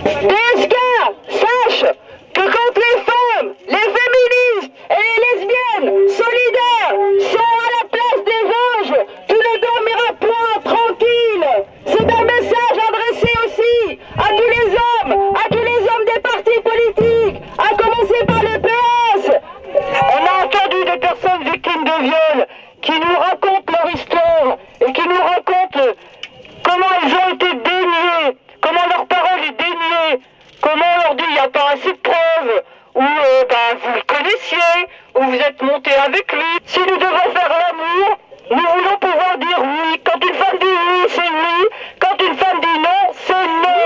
DSK, sache que quand les femmes, les féministes et les lesbiennes solidaires sont à la place des Vosges, tu ne dormiras point tranquille. C'est un message adressé aussi à tous les hommes des partis politiques, à commencer par le PS. On a entendu des personnes victimes de viol qui nous racontent leur histoire et qui nous racontent comment elles ont été déniées, comment leur parole est déniée, comment on leur dit il n'y a pas assez de preuves, ou vous le connaissiez, ou vous êtes monté avec lui. Si nous devons faire l'amour, nous voulons pouvoir dire oui. Quand une femme dit oui, c'est oui. Quand une femme dit non, c'est non.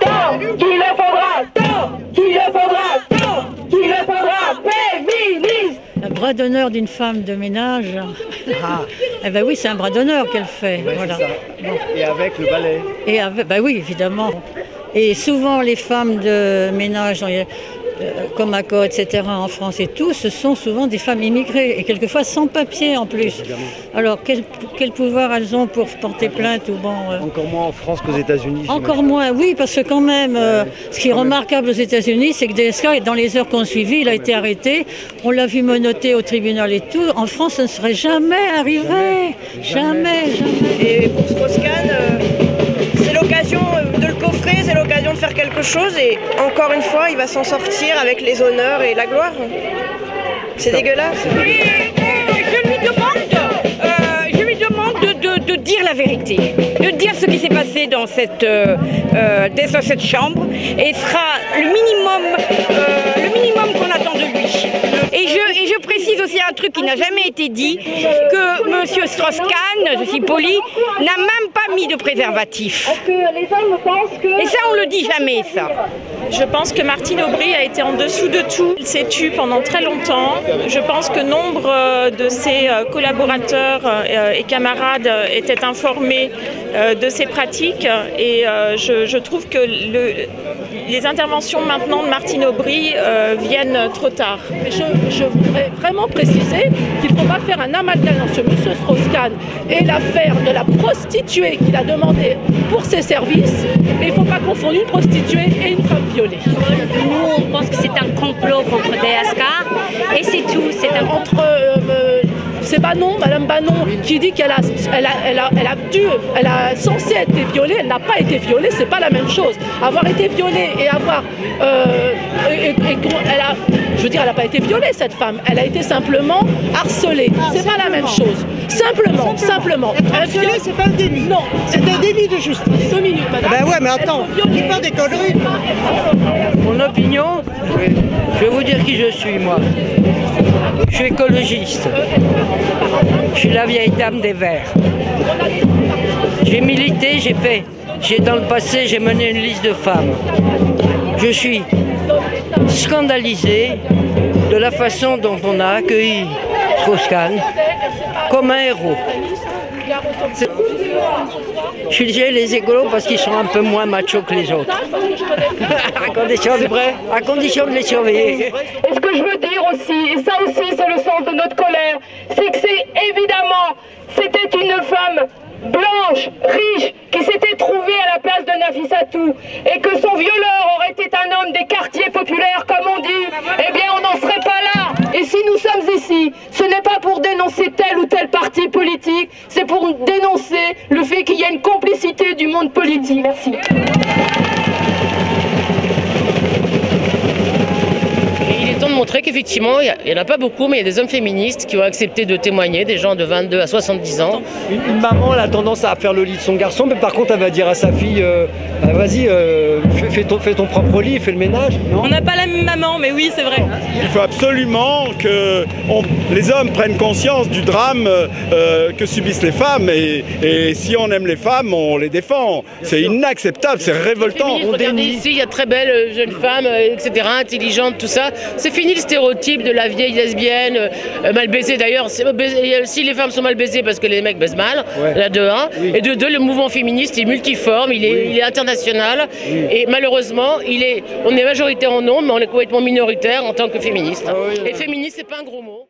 Tant qu'il le faudra, tant qu'il le faudra, tant qu'il le faudra, féministe. Un bras d'honneur d'une femme de ménage, eh ben oui, c'est un bras d'honneur qu'elle fait. Ouais, voilà. Bon. Et avec le balai. Et avec, ben oui, évidemment. Et souvent, les femmes de ménage, comme à Côte, etc., en France et tout, ce sont souvent des femmes immigrées, et quelquefois sans papier en plus. Évidemment. Alors, quel pouvoir elles ont pour porter plainte ou bon, Encore moins en France qu'aux États-Unis. Encore moins, oui, parce que quand même, ce qui est remarquable aux États-Unis, c'est que DSK, dans les heures qu'on suivi, il a été arrêté. On l'a vu menotté au tribunal et tout. En France, ça ne serait jamais arrivé. Jamais. Et pour Strauss-Kahn, c'est l'occasion de le coffrer, c'est l'occasion de faire quelque chose. Et encore une fois, il va s'en sortir avec les honneurs et la gloire. C'est dégueulasse. Je lui demande de dire la vérité, de dire ce qui s'est passé dans cette chambre, et sera le minimum qu'on attend de lui. Et je précise aussi un truc qui n'a jamais été dit, que M. Strauss-Kahn, je suis polie, n'a même pas mis de préservatif. Et ça, on le dit jamais, ça. Je pense que Martine Aubry a été en dessous de tout. Il s'est tu pendant très longtemps. Je pense que nombre de ses collaborateurs et camarades étaient informés de ces pratiques. Et je trouve que les interventions maintenant de Martine Aubry viennent trop tard. Je voudrais vraiment préciser qu'il ne faut pas faire un amalgame entre M. Strauss-Kahn et l'affaire de la prostituée qu'il a demandé pour ses services. Et il ne faut pas confondre une prostituée et une femme violée. Nous, on pense que c'est un complot contre DSK et c'est tout. C'est un c'est Banon, Madame Banon, qui dit qu'elle a censé être violée, elle n'a pas été violée, c'est pas la même chose. Avoir été violée et avoir, elle n'a pas été violée cette femme, elle a été simplement harcelée. C'est pas la même chose. Simplement. Un violé, c'est pas un délit. Non, c'est un délit de justice. 2 minutes, madame. Ben ouais, mais attends, dis pas des conneries. Mon opinion, je vais vous dire qui je suis, moi. Je suis écologiste. Je suis la vieille dame des Verts. J'ai milité, dans le passé, j'ai mené une liste de femmes. Je suis scandalisé de la façon dont on a accueilli Strauss-Kahn comme un héros. Je suis les écolos parce qu'ils sont un peu moins machos que les autres. À condition de les surveiller. Et ce que je veux dire aussi, et ça aussi c'est le sens de notre colère, c'est que c'était une femme blanche, riche, qui s'était trouvée à la place de Nafissatou, et que son violeur aurait été un homme des quartiers populaires, comme on dit, eh bien on n'en serait pas là. Et si nous sommes ici, ce n'est pas pour dénoncer tel ou tel parti politique, c'est pour dénoncer le fait qu'il y a une complicité du monde politique. Merci. De montrer qu'effectivement, il n'y en a pas beaucoup, mais il y a des hommes féministes qui ont accepté de témoigner, des gens de 22 à 70 ans. Une maman, elle a tendance à faire le lit de son garçon, mais par contre, elle va dire à sa fille, vas-y, fais ton propre lit, fais le ménage. Non, on n'a pas la même maman, mais oui, c'est vrai. Il faut absolument que les hommes prennent conscience du drame que subissent les femmes, et si on aime les femmes, on les défend. C'est inacceptable, c'est révoltant. Regardez ici, il y a de très belles jeunes femmes, etc., intelligentes, tout ça. C'est fini le stéréotype de la vieille lesbienne, mal baisée d'ailleurs. Si les femmes sont mal baisées parce que les mecs baissent mal, là de 1. Oui. Et de 2, le mouvement féministe est multiforme, il est international. Oui. Et malheureusement, on est majoritaire en nombre, mais on est complètement minoritaire en tant que féministe. Et féministe, c'est pas un gros mot.